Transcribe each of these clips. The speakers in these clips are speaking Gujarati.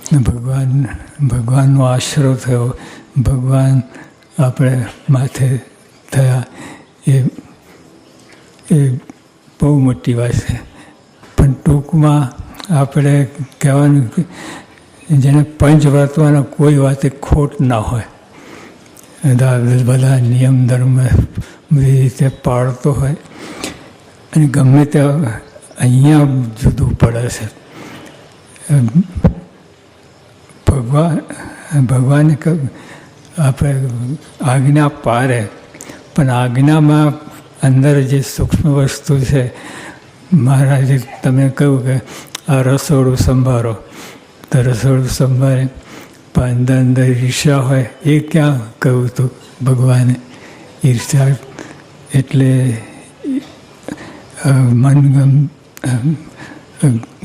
ભગવાનનો આશરો થયો, ભગવાન આપણે માથે થયા, એ બહુ મોટી વાત છે. પણ ટૂંકમાં આપણે કહેવાનું કે જેને પંચ વર્તવાનો કોઈ વાતે ખોટ ના હોય, બધા નિયમ ધર્મ બધી રીતે પાળતો હોય અને ગમે તે અહીંયા જુદું પડે છે. ભગવાને આપણે આજ્ઞા પાડે, પણ આજ્ઞામાં અંદર જે સૂક્ષ્મ વસ્તુ છે, મહારાજે તમે કહ્યું કે આ રસોડું સંભાળો, તો રસોડું સંભાળે પણ અંદર અંદર ઈર્ષ્યા હોય, એ ક્યાં કહ્યું હતું ભગવાને? ઈર્ષ્યા એટલે મનગમ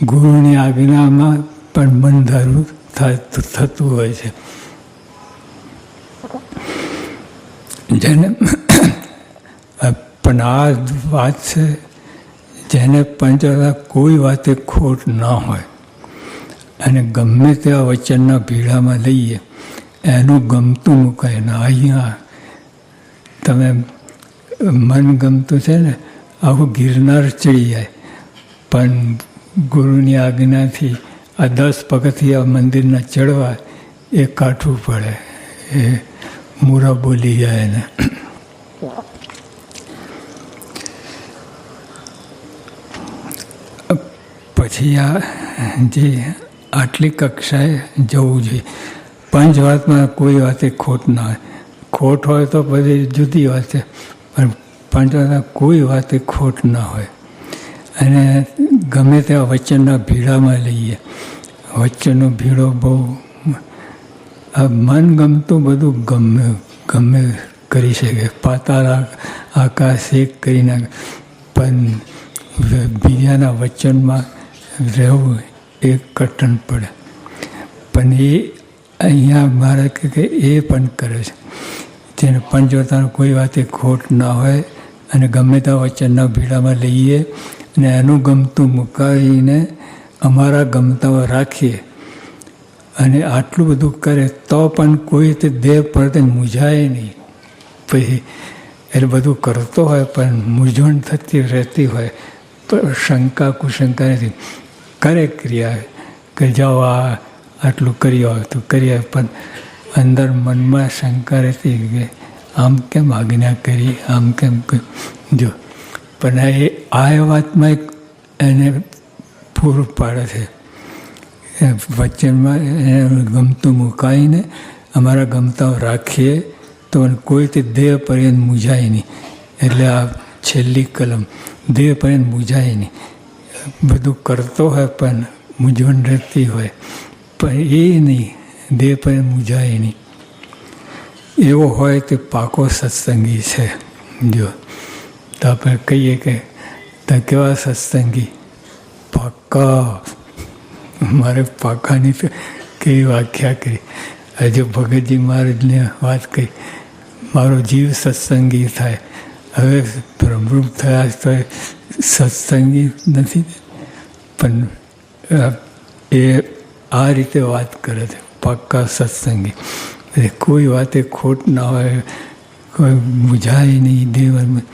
ગુરુની આજ્ઞામાં પણ મન ધારું થતું હોય છે. જેને પણ આ વાત છે, જેને પંચરતા કોઈ વાતે ખોટ ના હોય અને ગમે તેવા વચનના ભીડામાં લઈએ, એનું ગમતું મુકાય ને. અહીંયા તમે મન ગમતું છે ને, આવું ગિરનાર ચડી જાય, પણ ગુરુની આજ્ઞાથી આ 10 પગથિયા મંદિરના ચડવા એ કાઠું પડે, એ મૂરા બોલી જાય ને. પછી આ જે આટલી કક્ષાએ જવું જોઈએ. પંચવાતમાં કોઈ વાતે ખોટ ના હોય. ખોટ હોય તો બધી જુદી વાત છે, પણ પંચવાતમાં કોઈ વાતે ખોટ ના હોય. અને ગમે તેવા વચનના ભીડામાં લઈએ, વચનનો ભીડો બહુ મન ગમતું બધું ગમે કરી શકે, પાતાળ આકાશ એક કરી નાખે, પણ બીજાના વચનમાં રહેવું એ કઠણ પડે. પણ એ અહીંયા મારે કે એ પણ કરે છે, જેને પંચવર્તાનો કોઈ વાતે ખોટ ના હોય અને ગમે તેવા વચનના ભીડામાં લઈએ અને એનું ગમતું મુકાવીને અમારા ગમતાઓ રાખીએ અને આટલું બધું કરે તો પણ કોઈ રીતે દેહ પરતે મૂંઝાય નહીં. પછી એટલે બધું કરતો હોય પણ મૂંઝવણ થતી રહેતી હોય, પણ શંકા કુશંકા નથી. કરે ક્રિયા કે જાઓ આટલું કરી આવે તો કરી આવે, પણ અંદર મનમાં શંકા રહેતી કે આમ કેમ આજ્ઞા કરી, આમ કેમ જો. પણ આ વાતમાં એને પૂરું પાડે છે. વચનમાં એને ગમતું મુકાઈને અમારા ગમતાઓ રાખીએ તો કોઈ તે દેહ પર્યંત મૂંઝાય નહીં. એટલે આ છેલ્લી કલમ, દેહ પર્યંત મૂંઝાય નહીં. બધું કરતો હોય પણ મૂંઝવણ રહેતી હોય, પણ એ નહીં, દેહ પર્યંત મૂંઝાય નહીં. એવો હોય તે પાકો સત્સંગી છે. જો તો આપણે કહીએ કે તો કેવા સત્સંગી? પાકા. મારે પાકાની તો કેવી વ્યાખ્યા કરી. હજુ ભગતજી મહારાજને વાત કરી, મારો જીવ સત્સંગી થાય. હવે બ્રહ્મરૂપ થયા તો સત્સંગી નથી, પણ એ આ રીતે વાત કરે છે, પાક્કા સત્સંગી. કોઈ વાતે ખોટ ના હોય, કોઈ મૂંઝાય નહીં, દેવમાં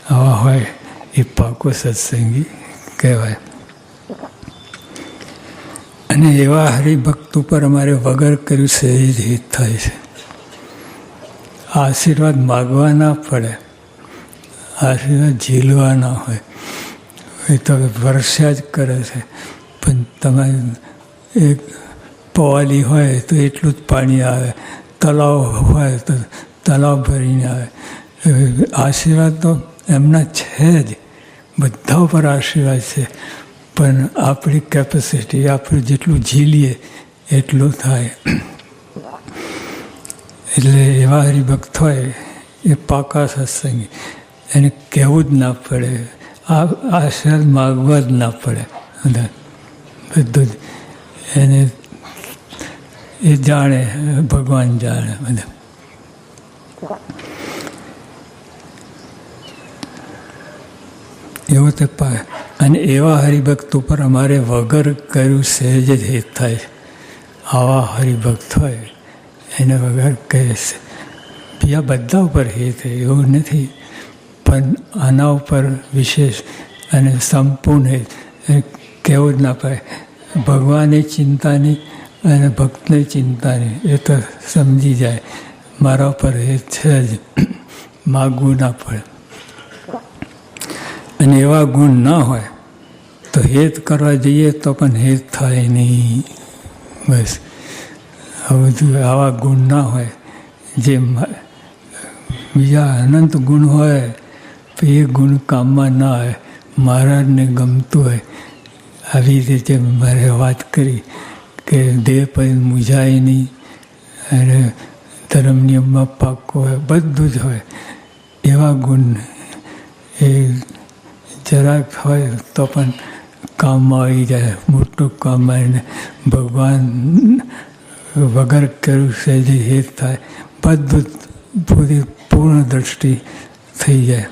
આવા હોય એ પાકો સત્સંગી કહેવાય. અને એવા હરિભક્ત ઉપર અમારે વગર કર્યું સહેજ હિત થાય છે. આશીર્વાદ માગવા ના પડે, આશીર્વાદ ઝીલવા ના હોય. એ તો વર્ષા જ કરે છે, પણ તમારે એક પવાલી હોય તો એટલું જ પાણી આવે, તલાવ હોય તો તલાવ ભરીને આવે. આશીર્વાદ તો એમના છે જ, બધા ઉપર આશીર્વાદ છે, પણ આપણી કેપેસિટી, આપણે જેટલું ઝીલીએ એટલું થાય. એટલે એવા હરિભક્ત હોય એ પાકા સત્સંગી, એને કહેવું જ ના પડે, આ આશીર્વાદ માગવા જ ના પડે. બધું જ એને એ જાણે, ભગવાન જાણે બધા. એવો તે પાય. અને એવા હરિભક્ત ઉપર અમારે વગર કર્યું સહેજ જ હિત થાય. આવા હરિભક્ત હોય એને વગર કહે છે. બીજા બધા ઉપર હેત એવું નથી, પણ આના ઉપર વિશેષ અને સંપૂર્ણ હેત કહેવું જ ના પડે. ભગવાનની ચિંતા નહીં અને ભક્તની ચિંતા નહીં, એ તો સમજી જાય મારા ઉપર હેત છે જ, માગવું ના પડે. અને એવા ગુણ ના હોય તો હેત કરવા જઈએ તો પણ હેત થાય નહીં. બસ આ બધું આવા ગુણ ના હોય. જે બીજા અનંત ગુણ હોય તો એ ગુણ કામમાં ના આવે. મહારાજને ગમતું હોય આવી રીતે મારે વાત કરી કે દેહ પર મૂંઝાય નહીં અને ધર્મ નિયમમાં પાક્કો હોય, બધું જ હોય. એવા ગુણ એ જરાક હોય તો પણ કામમાં આવી જાય, મોટું કામ આવીને ભગવાન વગર કર્યું સહેજે હેત થાય, બધું પૂરી પૂર્ણ દ્રષ્ટિ થઈ જાય.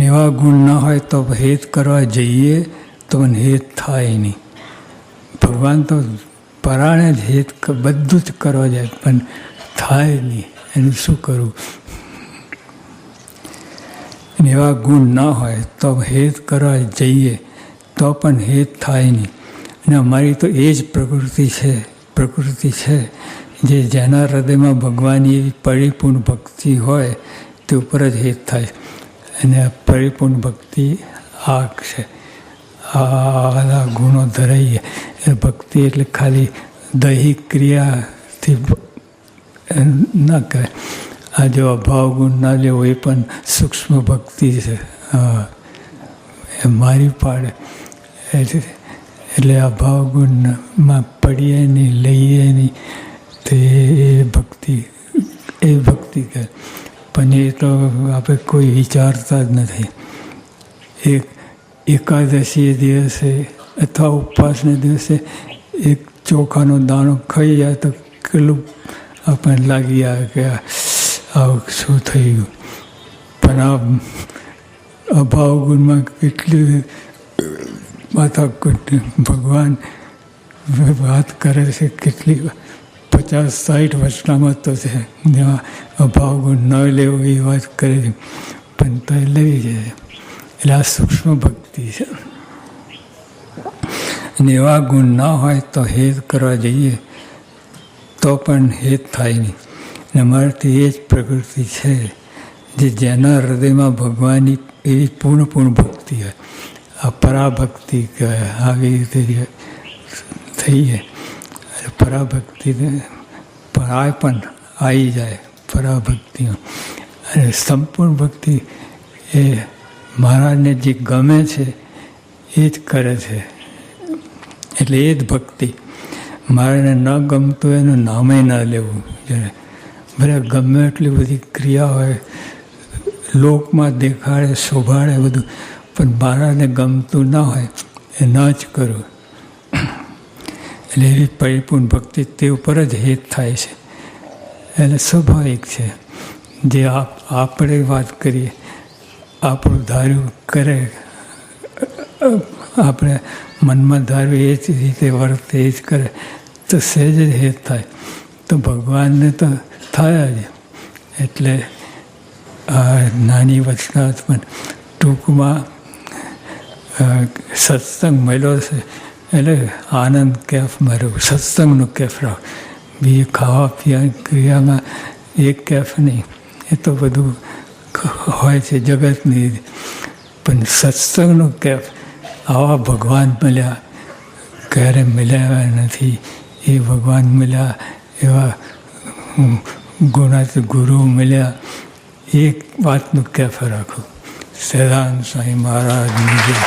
એવા ગુણ ના હોય તો હેત કરવા જઈએ તો પણ હેત થાય નહીં. ભગવાન તો પરાણે જ હેત બધું જ કરવા જાય પણ થાય નહીં. એનું શું કરવું? એવા ગુણ ના હોય તો હેત કરવા જઈએ તો પણ હેત થાય નહીં. અને અમારી તો એ જ પ્રકૃતિ છે જે જેના હૃદયમાં ભગવાનની એવી પરિપૂર્ણ ભક્તિ હોય તે ઉપર જ હેત થાય. અને આ પરિપૂર્ણ ભક્તિ આ છે, આ ગુણો ધરાઈએ. એ ભક્તિ એટલે ખાલી દૈહિક ક્રિયાથી ના કહે. આ જો અભાવ ગુણ ના લેવો એ પણ સૂક્ષ્મ ભક્તિ છે. એ મારી પાડે એટલે અભાવ ગુણમાં પડીએ નહીં, લઈએ નહીં, તો એ ભક્તિ કહે. પણ એ તો આપણે કોઈ વિચારતા જ નથી. એકાદશી દિવસે અથવા ઉપવાસના દિવસે એક ચોખાનો દાણો ખાઈ જાય તો કેટલું આપણને લાગી આવે કે આવું શું થઈ ગયું. પણ આ અભાવ ગુણમાં કેટલી માથાકૂટ ભગવાન વાત કરે છે. કેટલી 50-60 વર્ષનામાં તો છે જેમાં અભાવ ગુણ ન લેવો એ વાત કરે છે, પણ તો એ લેવી જાય. એટલે આ સૂક્ષ્મ ભક્તિ છે. અને એવા ગુણ ના હોય તો હેત કરવા જઈએ તો પણ હેત થાય નહીં. અને અમારાથી એ જ પ્રકૃતિ છે જે જેના હૃદયમાં ભગવાનની એવી પૂર્ણ ભક્તિ હોય. આ પરાભક્તિ કહેવાય. આવી રીતે થઈએ પરાભક્તિ પણ આવી જાય પરાભક્તિમાં. અને સંપૂર્ણ ભક્તિ એ મહારાજને જે ગમે છે એ જ કરે છે. એટલે એ જ ભક્તિ. મહારાજને ન ગમતું એનું નામે ન લેવું. જ્યારે ભલે ગમે એટલી બધી ક્રિયા હોય, લોકમાં દેખાડે, શોભાડે બધું, પણ મહારાજને ગમતું ના હોય એ ન જ કરવું. એટલે એવી પરિપૂર્ણ ભક્તિ તે ઉપર જ હેત થાય છે. એટલે સ્વાભાવિક છે. જે આપણે વાત કરીએ, આપણું ધાર્યું કરે, આપણે મનમાં ધાર્યું એ જ રીતે વર્તે, એ જ કરે તો સહેજ જ હેત થાય. તો ભગવાનને તો થાય જ. એટલે આ નાની વચનાત પણ ટૂંકમાં સત્સંગ મળ્યો છે એટલે આનંદ કેફ માર્યો. સત્સંગનું કેફ રાખ. બીજું ખાવા પીવાની ક્રિયામાં એક કેફ નહીં, એ તો બધું હોય છે જગતની. પણ સત્સંગનું કેફ આવા ભગવાન મળ્યા ક્યારે મળ્યા નથી. એ ભગવાન મળ્યા, એવા ગુણાત ગુરુ મળ્યા, એક વાતનું કેફ રાખો. સહેજાનંદ સ્વામી મહારાજની જય.